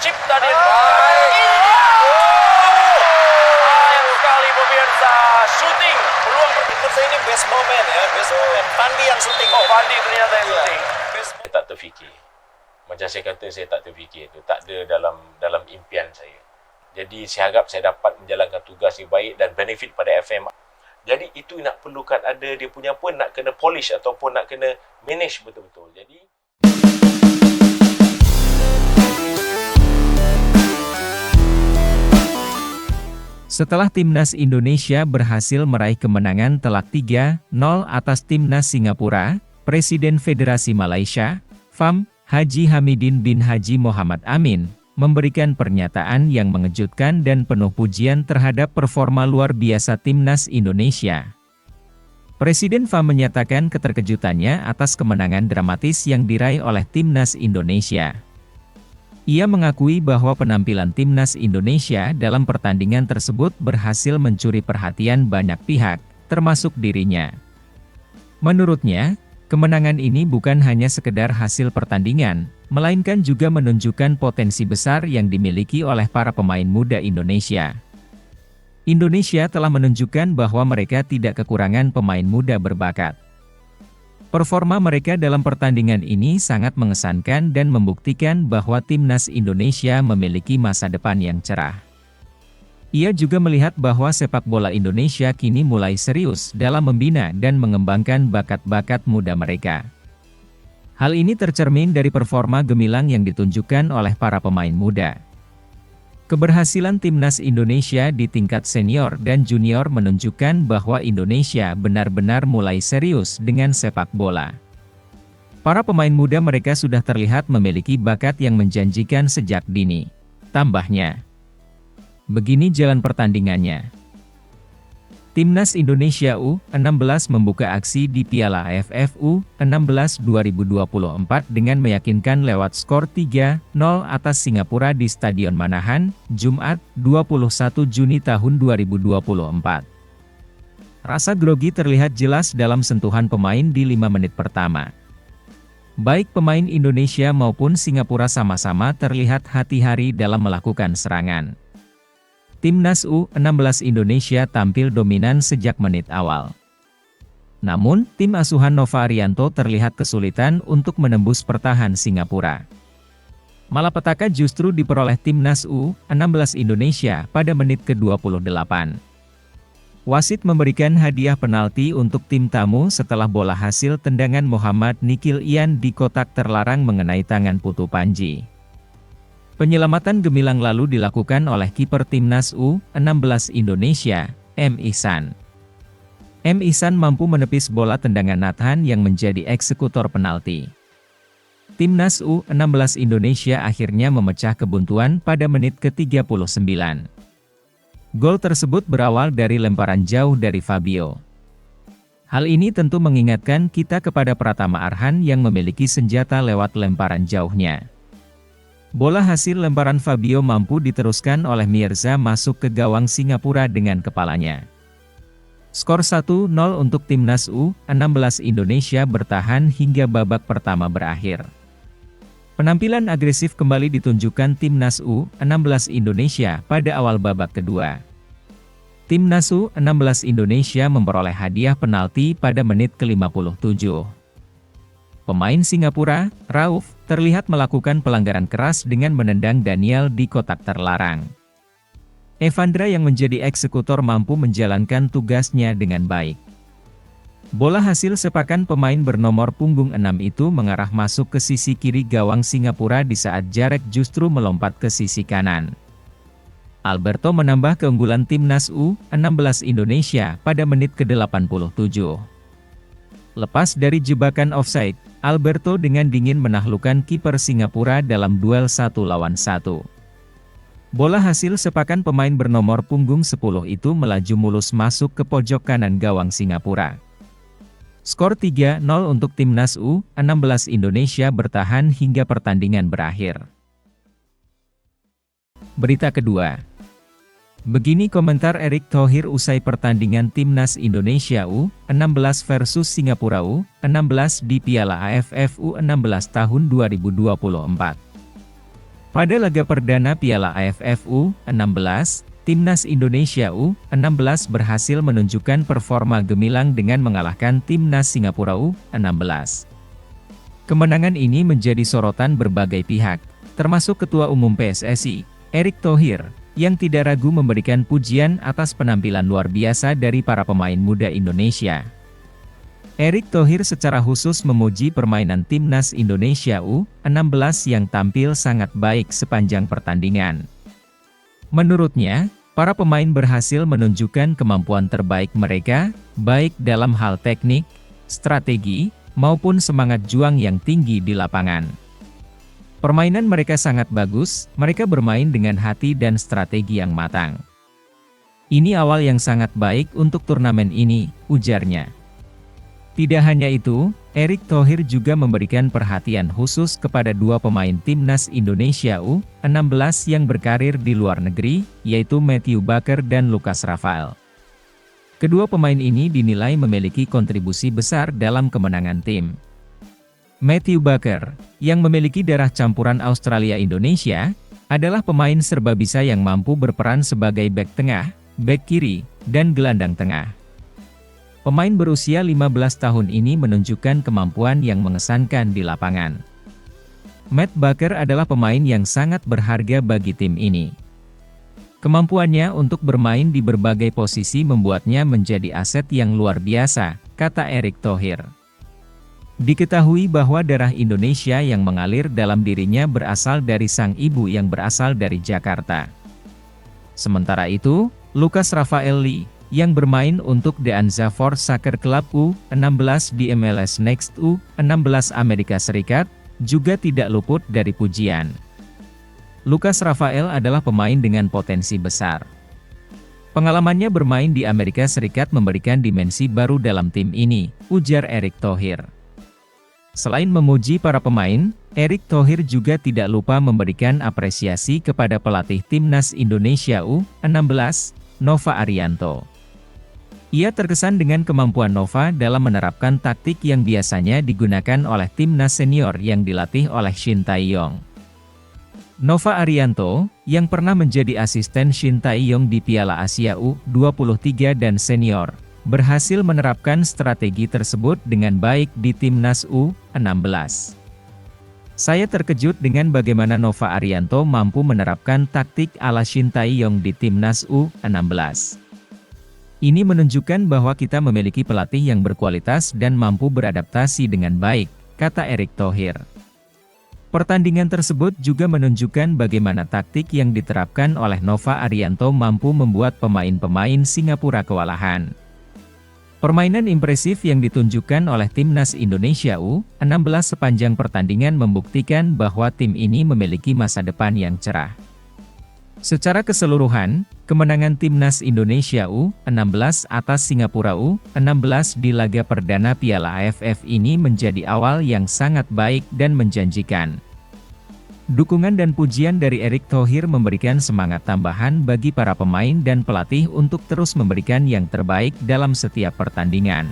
Cipta di India. Sayang sekali pemirsa. Shooting. Peluang Menurut saya ini best moment ya, best moment. Fandi yang syuting. Oh, Fandi ternyata yang shooting. Saya tak terfikir. Macam saya kata, saya tak terfikir itu. Tak ada dalam impian saya. Jadi saya harap saya dapat menjalankan tugas yang baik dan benefit pada FM. Jadi itu nak perlukan ada dia punya pun nak kena polish ataupun nak kena manage betul-betul. Jadi Setelah Timnas Indonesia berhasil meraih kemenangan telak 3-0 atas Timnas Singapura, Presiden Federasi Malaysia, FAM, Haji Hamidin bin Haji Mohamad Amin, memberikan pernyataan yang mengejutkan dan penuh pujian terhadap performa luar biasa Timnas Indonesia. Presiden FAM menyatakan keterkejutannya atas kemenangan dramatis yang diraih oleh Timnas Indonesia. Ia mengakui bahwa penampilan Timnas Indonesia dalam pertandingan tersebut berhasil mencuri perhatian banyak pihak, termasuk dirinya. Menurutnya, kemenangan ini bukan hanya sekedar hasil pertandingan, melainkan juga menunjukkan potensi besar yang dimiliki oleh para pemain muda Indonesia. Indonesia telah menunjukkan bahwa mereka tidak kekurangan pemain muda berbakat. Performa mereka dalam pertandingan ini sangat mengesankan dan membuktikan bahwa Timnas Indonesia memiliki masa depan yang cerah. Ia juga melihat bahwa sepak bola Indonesia kini mulai serius dalam membina dan mengembangkan bakat-bakat muda mereka. Hal ini tercermin dari performa gemilang yang ditunjukkan oleh para pemain muda. Keberhasilan Timnas Indonesia di tingkat senior dan junior menunjukkan bahwa Indonesia benar-benar mulai serius dengan sepak bola. Para pemain muda mereka sudah terlihat memiliki bakat yang menjanjikan sejak dini. Tambahnya, begini jalan pertandingannya. Timnas Indonesia U16 membuka aksi di Piala AFF U16 2024 dengan meyakinkan lewat skor 3-0 atas Singapura di Stadion Manahan, Jumat, 21 Juni tahun 2024. Rasa grogi terlihat jelas dalam sentuhan pemain di 5 menit pertama. Baik pemain Indonesia maupun Singapura sama-sama terlihat hati-hati dalam melakukan serangan. Timnas U16 Indonesia tampil dominan sejak menit awal. Namun, tim asuhan Nova Arianto terlihat kesulitan untuk menembus pertahanan Singapura. Malapetaka justru diperoleh Timnas U16 Indonesia pada menit ke-28. Wasit memberikan hadiah penalti untuk tim tamu setelah bola hasil tendangan Muhammad Nikil Ian di kotak terlarang mengenai tangan Putu Panji. Penyelamatan gemilang lalu dilakukan oleh kiper Timnas U16 Indonesia, M. Ihsan. M. Ihsan mampu menepis bola tendangan Nathan yang menjadi eksekutor penalti. Timnas U16 Indonesia akhirnya memecah kebuntuan pada menit ke-39. Gol tersebut berawal dari lemparan jauh dari Fabio. Hal ini tentu mengingatkan kita kepada Pratama Arhan yang memiliki senjata lewat lemparan jauhnya. Bola hasil lemparan Fabio mampu diteruskan oleh Mirza masuk ke gawang Singapura dengan kepalanya. Skor 1-0 untuk Timnas U16 Indonesia bertahan hingga babak pertama berakhir. Penampilan agresif kembali ditunjukkan Timnas U16 Indonesia pada awal babak kedua. Timnas U16 Indonesia memperoleh hadiah penalti pada menit ke-57. Pemain Singapura, Rauf, terlihat melakukan pelanggaran keras dengan menendang Daniel di kotak terlarang. Evandra yang menjadi eksekutor mampu menjalankan tugasnya dengan baik. Bola hasil sepakan pemain bernomor punggung 6 itu mengarah masuk ke sisi kiri gawang Singapura di saat Jarek justru melompat ke sisi kanan. Alberto menambah keunggulan Timnas U16 Indonesia pada menit ke-87. Lepas dari jebakan offside, Alberto dengan dingin menaklukkan kiper Singapura dalam duel 1 lawan 1. Bola hasil sepakan pemain bernomor punggung 10 itu melaju mulus masuk ke pojok kanan gawang Singapura. Skor 3-0 untuk Timnas U16 Indonesia bertahan hingga pertandingan berakhir. Berita kedua. Begini komentar Erick Thohir usai pertandingan Timnas Indonesia U16 versus Singapura U16 di Piala AFF U16 tahun 2024. Pada laga perdana Piala AFF U16, Timnas Indonesia U16 berhasil menunjukkan performa gemilang dengan mengalahkan Timnas Singapura U16. Kemenangan ini menjadi sorotan berbagai pihak, termasuk Ketua Umum PSSI, Erick Thohir, yang tidak ragu memberikan pujian atas penampilan luar biasa dari para pemain muda Indonesia. Erick Thohir secara khusus memuji permainan Timnas Indonesia U16 yang tampil sangat baik sepanjang pertandingan. Menurutnya, para pemain berhasil menunjukkan kemampuan terbaik mereka, baik dalam hal teknik, strategi, maupun semangat juang yang tinggi di lapangan. Permainan mereka sangat bagus, mereka bermain dengan hati dan strategi yang matang. Ini awal yang sangat baik untuk turnamen ini, ujarnya. Tidak hanya itu, Erick Thohir juga memberikan perhatian khusus kepada dua pemain Timnas Indonesia U16 yang berkarir di luar negeri, yaitu Matthew Baker dan Lucas Rafael. Kedua pemain ini dinilai memiliki kontribusi besar dalam kemenangan tim. Matthew Baker, yang memiliki darah campuran Australia-Indonesia, adalah pemain serbabisa yang mampu berperan sebagai bek tengah, bek kiri, dan gelandang tengah. Pemain berusia 15 tahun ini menunjukkan kemampuan yang mengesankan di lapangan. Matt Baker adalah pemain yang sangat berharga bagi tim ini. Kemampuannya untuk bermain di berbagai posisi membuatnya menjadi aset yang luar biasa, kata Erick Thohir. Diketahui bahwa darah Indonesia yang mengalir dalam dirinya berasal dari sang ibu yang berasal dari Jakarta. Sementara itu, Lucas Rafael Lee, yang bermain untuk The Anza Force Soccer Club U16 di MLS Next U16 Amerika Serikat, juga tidak luput dari pujian. Lucas Rafael adalah pemain dengan potensi besar. Pengalamannya bermain di Amerika Serikat memberikan dimensi baru dalam tim ini, ujar Erick Thohir. Selain memuji para pemain, Erick Thohir juga tidak lupa memberikan apresiasi kepada pelatih Timnas Indonesia U16, Nova Arianto. Ia terkesan dengan kemampuan Nova dalam menerapkan taktik yang biasanya digunakan oleh timnas senior yang dilatih oleh Shin Tae-yong. Nova Arianto, yang pernah menjadi asisten Shin Tae-yong di Piala Asia U23 dan senior, berhasil menerapkan strategi tersebut dengan baik di Timnas U16. Saya terkejut dengan bagaimana Nova Arianto mampu menerapkan taktik ala Shin Tae-yong di Timnas U16. Ini menunjukkan bahwa kita memiliki pelatih yang berkualitas dan mampu beradaptasi dengan baik, kata Erick Thohir. Pertandingan tersebut juga menunjukkan bagaimana taktik yang diterapkan oleh Nova Arianto mampu membuat pemain-pemain Singapura kewalahan. Permainan impresif yang ditunjukkan oleh Timnas Indonesia U16 sepanjang pertandingan membuktikan bahwa tim ini memiliki masa depan yang cerah. Secara keseluruhan, kemenangan Timnas Indonesia U16 atas Singapura U16 di laga perdana Piala AFF ini menjadi awal yang sangat baik dan menjanjikan. Dukungan dan pujian dari Erick Thohir memberikan semangat tambahan bagi para pemain dan pelatih untuk terus memberikan yang terbaik dalam setiap pertandingan.